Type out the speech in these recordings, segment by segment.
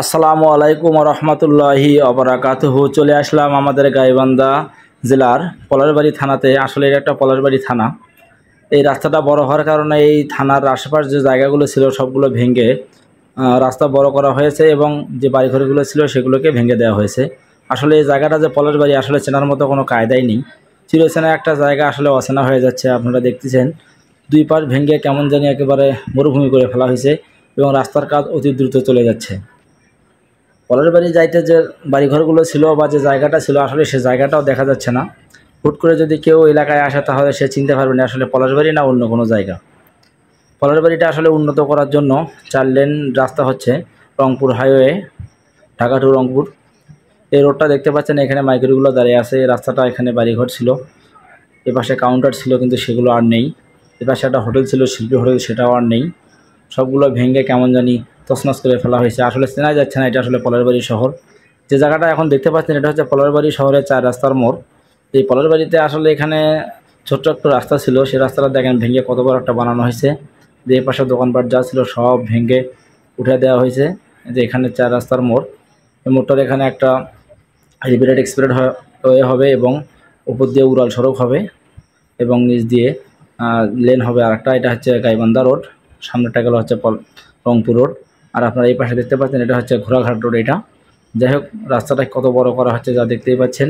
আসসালামু আলাইকুম রহমতুল্লাহি অবরাকাতুহু। চলে আসলাম আমাদের গাইবান্ধা জেলার পলাশবাড়ি থানাতে। আসলে এটা একটা পলাশবাড়ি থানা। এই রাস্তাটা বড় হওয়ার কারণে এই থানার আশেপাশ যে জায়গাগুলো ছিল সবগুলো ভেঙে রাস্তা বড় করা হয়েছে এবং যে বাড়িঘরগুলো ছিল সেগুলোকে ভেঙে দেওয়া হয়েছে। আসলে এই জায়গাটা যে পলাশবাড়ি আসলে চেনার মতো কোনো কায়দাই নেই। চিরচেনা একটা জায়গা আসলে অচেনা হয়ে যাচ্ছে। আপনারা দেখতেছেন দুই পাশ ভেঙে কেমন জানি একেবারে মরুভূমি করে ফেলা হয়েছে এবং রাস্তার কাজ অতি দ্রুত চলে যাচ্ছে। পরের বাড়ি যাইতে যে বাড়িঘরগুলো ছিল বা যে জায়গাটা ছিল আসলে সে জায়গাটাও দেখা যাচ্ছে না। হুট করে যদি কেউ এলাকায় আসে তাহলে সে চিনতে পারবে না আসলে পলাশবাড়ি না অন্য কোনো জায়গা। পলাশবাড়িটা আসলে উন্নত করার জন্য 4 লেন রাস্তা হচ্ছে রংপুর হাইওয়ে, ঢাকা টু রংপুর। এই রোডটা দেখতে পাচ্ছেন, এখানে মাইক্রোগুলো দাঁড়িয়ে আছে। এই রাস্তাটা এখানে বাড়িঘর ছিল, এপাশে কাউন্টার ছিল কিন্তু সেগুলো আর নেই। এপাশে একটা হোটেল ছিল, শিল্পী হোটেল, সেটাও আর নেই। সবগুলো ভেঙে কেমন জানি তছনছ করে ফেলা হয়েছে। আসলে চেনা যাচ্ছে না এটা আসলে পলাশবাড়ি শহর। যে জায়গাটা এখন দেখতে পাচ্ছেন এটা হচ্ছে পলাশবাড়ি শহরের 4 রাস্তার মোড়। এই পলাশবাড়িতে আসলে এখানে ছোট্ট একটা রাস্তা ছিল, সেই রাস্তাটা দেখেন ভেঙে কত বড় একটা বানানো হয়েছে। যে পাশে দোকানপাট যা ছিল সব ভেঙে উঠে দেওয়া হয়েছে। যে এখানে 4 রাস্তার মোড়, এই মোড়টার এখানে একটা রিপিটেড এক্সপ্রেড হয়ে হবে এবং উপর দিয়ে উড়াল সড়ক হবে এবং নিচ দিয়ে লেন হবে আরেকটা। এটা হচ্ছে গাইবান্ধা রোড, সামনেটা গেল হচ্ছে রংপুর রোড। আর আপনারা এই পাশে দেখতে পাচ্ছেন এটা হচ্ছে ঘোড়াঘাট রোড। এটা যাই হোক, রাস্তাটা কত বড় করা হচ্ছে যা দেখতেই পাচ্ছেন।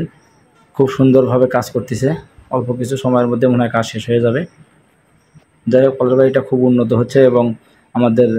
খুব সুন্দরভাবে কাজ করতেছে। অল্প কিছু সময়ের মধ্যে মনে হয় কাজ শেষ হয়ে যাবে। যাই হোক, পলাশবাড়িটা খুব উন্নত হচ্ছে এবং আমাদের